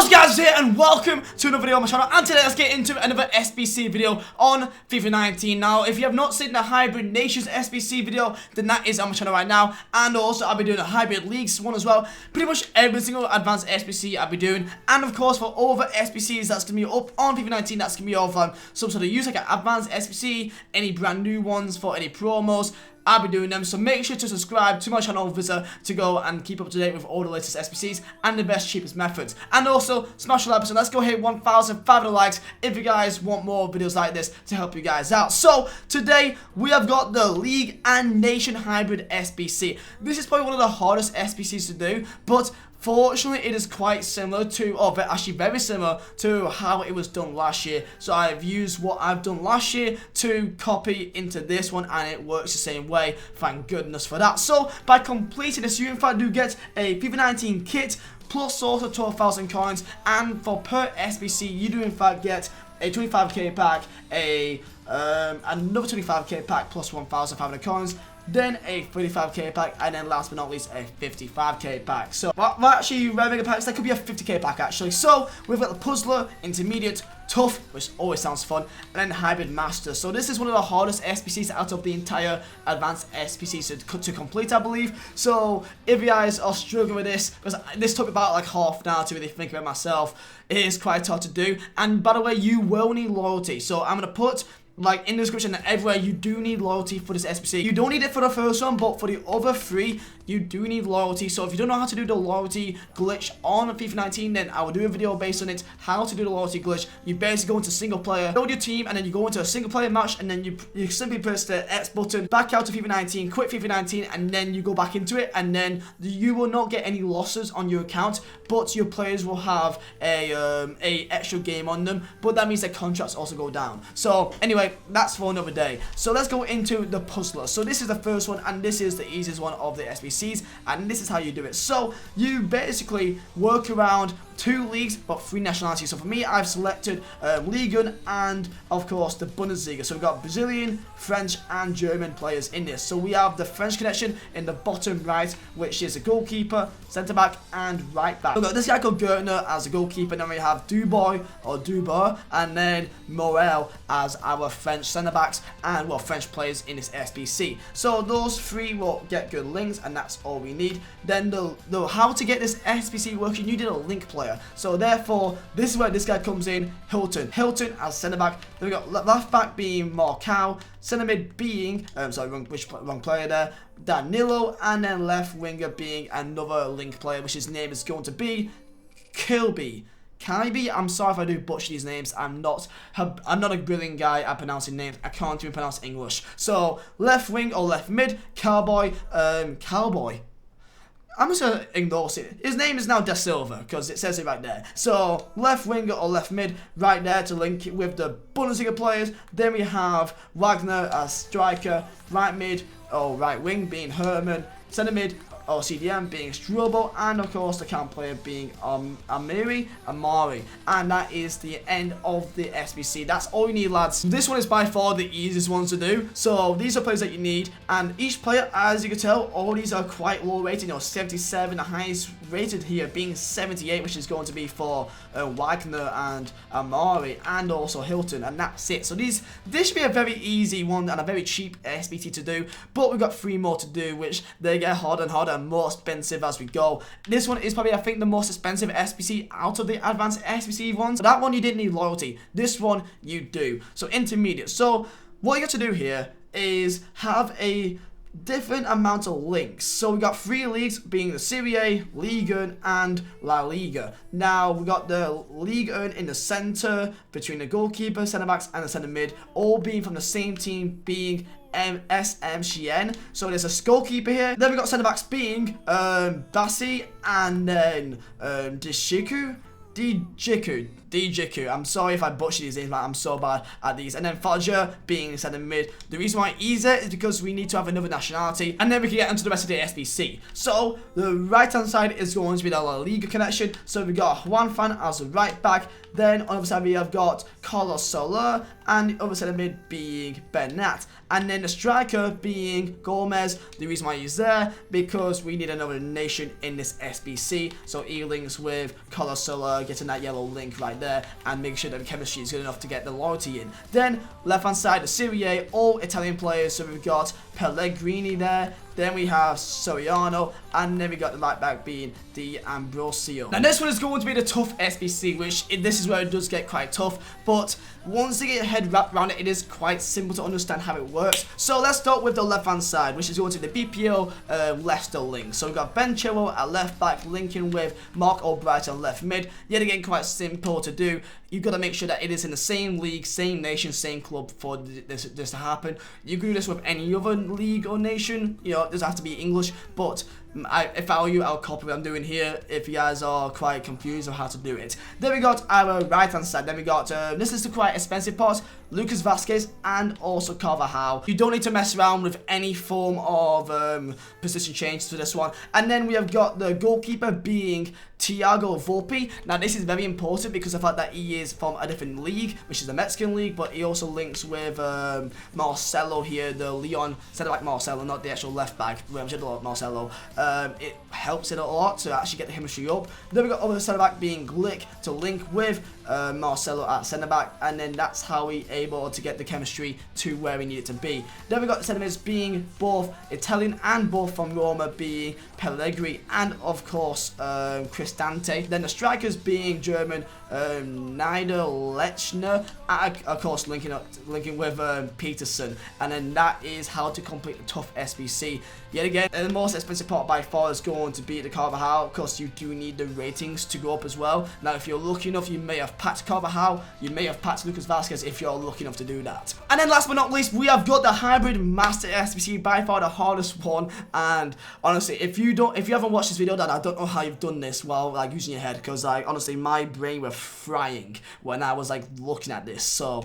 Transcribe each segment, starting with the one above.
What's up guys, here and welcome to another video on my channel, and today let's get into another SBC video on FIFA 19. Now if you have not seen the Hybrid Nations SBC video, then that is on my channel right now, and also I'll be doing a Hybrid Leagues one as well. Pretty much every single advanced SBC I'll be doing, and of course for all the SBCs that's going to be up on FIFA 19, that's going to be of some sort of use, like an advanced SBC, any brand new ones for any promos. I'll be doing them, so make sure to subscribe to my channel, Vizeh, to go and keep up to date with all the latest SBCs and the best, cheapest methods. And also, smash the like button. Let's go hit 1,500 likes if you guys want more videos like this to help you guys out. So, today, we have got the League and Nation Hybrid SBC. This is probably one of the hardest SBCs to do, but fortunately, it is quite similar to, or actually very similar to how it was done last year. So I've used what I've done last year to copy into this one, and it works the same way. Thank goodness for that. So by completing this, you in fact do get a FIFA 19 kit, plus also 12,000 coins, and for per SBC, you do in fact get a 25k pack, another 25k pack plus 1,500 coins, then a 35k pack, and then last but not least a 55k pack. So well, actually very big packs, that could be a 50k pack actually. So we've got the Puzzler, Intermediate, Tough, which always sounds fun, and then Hybrid Master. So this is one of the hardest SBCs out of the entire advanced SBCs to complete, I believe. So if you guys are struggling with this, because this took about like half an hour to really think about myself, it is quite hard to do. And by the way, you will need loyalty. So I'm gonna put like in the description and everywhere, you do need loyalty for this SBC. You don't need it for the first one, but for the other three, you do need loyalty. So if you don't know how to do the loyalty glitch on FIFA 19, then I will do a video based on it, how to do the loyalty glitch. You basically go into single player, build your team, and then you go into a single player match, and then you simply press the X button, back out to FIFA 19, quit FIFA 19, and then you go back into it, and then you will not get any losses on your account, but your players will have a extra game on them, but that means their contracts also go down. So anyway, that's for another day. So let's go into the Puzzler. So this is the first one, and this is the easiest one of the SBCs, and this is how you do it. So you basically work around 2 leagues but 3 nationalities. So for me, I've selected Ligue 1 and of course the Bundesliga. So we've got Brazilian, French and German players in this. So we have the French connection in the bottom right, which is a goalkeeper, centre back and right back. We've got this guy called Gertner as a goalkeeper, and then we have Dubois or Dubois, and then Morel as our French centre backs and well, French players in this SBC. So those 3 will get good links, and that's all we need. Then the how to get this SBC working, you need a link player. So therefore, this is where this guy comes in, Hilton as centre back. Then we got left back being Marcao, centre mid being wrong player there, Danilo, and then left winger being another link player, which his name is going to be Kilby. I'm sorry if I do butcher these names. I'm not a brilliant guy at pronouncing names. I can't even pronounce English. So left wing or left mid, Cowboy. I'm just gonna ignore it. His name is now Da Silva because it says it right there. So left winger or left mid right there to link with the Bundesliga players. Then we have Wagner as striker, right mid or right wing being Herman, centre mid or CDM being Strobo, and of course the camp player being Amari, and that is the end of the SBC. That's all you need, lads. This one is by far the easiest one to do. So these are players that you need, and each player, as you can tell, all these are quite low rated. You know, 77, the highest rated here being 78, which is going to be for Wagner and Amari, and also Hilton, and that's it. So this should be a very easy one and a very cheap SBC to do, but we've got 3 more to do, which they get harder and harder and more expensive as we go. This one is probably, I think, the most expensive SBC out of the advanced SBC ones. So that one you didn't need loyalty. This one you do. So Intermediate. So what you got to do here is have a different amount of links. So we got 3 leagues being the Serie A, Ligue 1 and La Liga. Now we got the Ligue 1 in the center between the goalkeeper, centre backs and the centre mid, all being from the same team, being SMCN. So there's a goalkeeper here. Then we got centre backs being Bassi and then Dijiku. I'm sorry if I butchered these names, but I'm so bad at these. And then Fadja being centre mid. The reason why Vizeh is because we need to have another nationality, and then we can get into the rest of the SBC. So the right hand side is going to be the La Liga connection. So we got Juan Fan as a right back. Then on the other side we have got Carlos Soler, and the other centre mid being Bernat. And then the striker being Gomez. The reason why he's there, because we need another nation in this SBC. So he links with Carlos Soler, getting that yellow link right there and making sure that the chemistry is good enough to get the loyalty in. Then left hand side, the Serie A, all Italian players. So we've got Pellegrini there. Then we have Soriano, and then we got the right back being the Ambrosio. Now this one is going to be the tough SBC, which this is where it does get quite tough, but once you get your head wrapped around it, it is quite simple to understand how it works. So let's start with the left hand side, which is going to be the BPO Leicester link. So we've got Ben Chilwell at left back linking with Mark Albright at left mid. Yet again, quite simple to do. You've got to make sure that it is in the same league, same nation, same club for this to happen. You can do this with any other league or nation. You know, it doesn't have to be English, but if I were you, I'll copy what I'm doing here if you guys are quite confused on how to do it. Then we got our right hand side. Then we got, this is the quite expensive part, Lucas Vazquez and also Carvajal. You don't need to mess around with any form of position change for this one. And then we have got the goalkeeper being Thiago Volpi. Now this is very important because of the fact that he is from a different league, which is the Mexican league, but he also links with Marcelo here, the Leon, instead of like Marcelo, not the actual left back, Marcelo. It helps it a lot to actually get the chemistry up. Then we got other centre back being Glick to link with Marcelo at centre back, and then that's how we able to get the chemistry to where we need it to be. Then we got the centre mids being both Italian and both from Roma, being Pellegrini and of course Cristante. Then the strikers being German, Nieder Lechner, and of course linking with Peterson. And then that is how to complete the tough SBC. Yet again, the most expensive part by far is going to be the Carvajal. Of course, you do need the ratings to go up as well. Now, if you're lucky enough, you may have packed Carvajal, you may have packed Lucas Vazquez if you're lucky enough to do that. And then last but not least, we have got the hybrid master SBC, by far the hardest one. And honestly, if you haven't watched this video, then I don't know how you've done this while like using your head, because like honestly, my brain was frying when I was like looking at this. So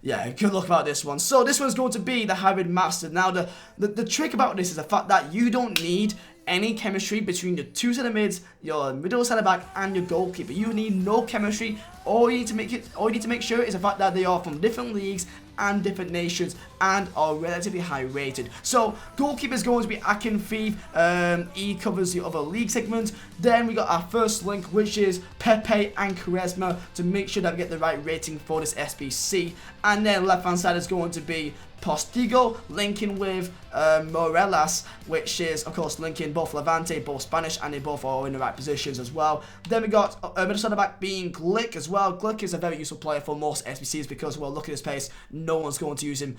yeah, good luck about this one. So this one's going to be the hybrid master. Now the trick about this is the fact that you don't need any chemistry between your two centre mids, your middle centre back, and your goalkeeper. You need no chemistry. All you need to make sure is the fact that they are from different leagues and different nations and are relatively high rated. So goalkeeper is going to be Akinfeev. He covers the other league segment. Then we got our first link, which is Pepe and Quaresma, to make sure that we get the right rating for this SBC. And then left hand side is going to be Postigo linking with Morelas, which is of course linking both Levante, both Spanish, and they both are in the right positions as well. Then we got middle centre back being Glick as well. Glick is a very useful player for most SBCs because, well, look at his pace. No one's going to use him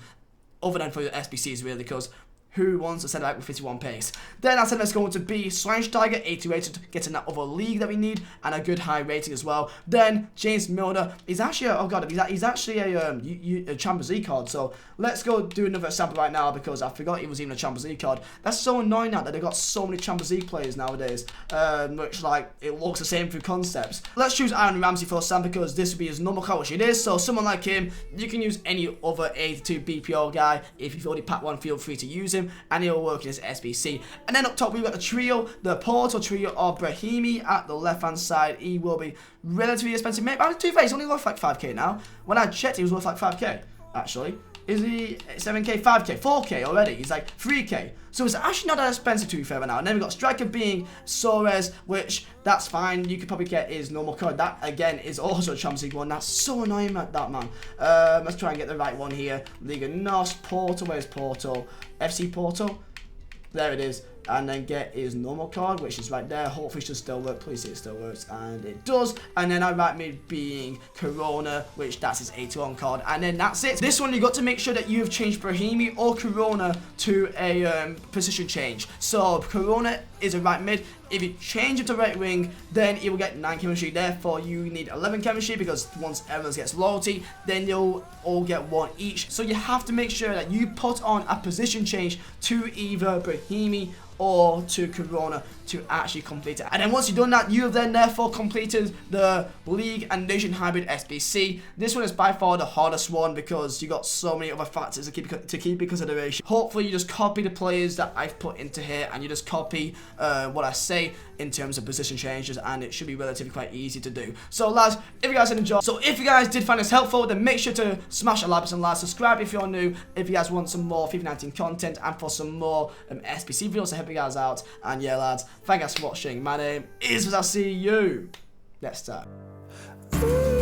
other than for the SBCs really, because who wants a centre back with 51 pace? Then our centre is going to be Schweinsteiger, 80 rated, getting that other league that we need, and a good high rating as well. Then James Milner, he's actually he's actually a Champions League card. So let's go do another sample right now, because I forgot he was even a Champions League card. That's so annoying now that they've got so many Champions League players nowadays, which like it looks the same through concepts. Let's choose Aaron Ramsey for Sam, because this would be his normal card, which it is. So someone like him, you can use any other 82 BPO guy. If you've already packed one, feel free to use him, and he'll work in his SBC. And then up top we've got the trio, the Porto trio of Brahimi at the left hand side. He will be relatively expensive. Maybe he's only worth like 5k now. When I checked, he was worth like 5k actually. Is he 7k, 5k, 4k already? He's like 3k. So it's actually not that expensive, to be fair now. And then we've got striker being Suarez, which that's fine. You could probably get his normal card. That again is also a Champions League one. That's so annoying, that man. Let's try and get the right one here. Liga NOS, Porto. Where's Porto? FC Porto. There it is. And then get his normal card, which is right there. Hopefully it should still work. Please say it still works, and it does. And then our right mid being Corona, which that's his 81 card, and then that's it. This one you got to make sure that you've changed Brahimi or Corona to a position change. So Corona is a right mid. If you change it to right wing, then he will get 9 chemistry. Therefore, you need 11 chemistry, because once everyone gets loyalty, then you'll all get 1 each. So you have to make sure that you put on a position change to either Brahimi or to Corona to actually complete it. And then once you've done that, you have then therefore completed the League and Nation Hybrid SBC. This one is by far the hardest one, because you got so many other factors to keep in consideration. Hopefully you just copy the players that I've put into here, and you just copy what I say in terms of position changes, and it should be relatively quite easy to do. So lads, if you guys did enjoy, if you guys did find this helpful, then make sure to smash a like button, lads. Subscribe if you're new, if you guys want some more FIFA 19 content and for some more SBC videos to help you guys out. And yeah lads, thank you guys for watching. My name is Vizeh. I'll see you next time. Ooh.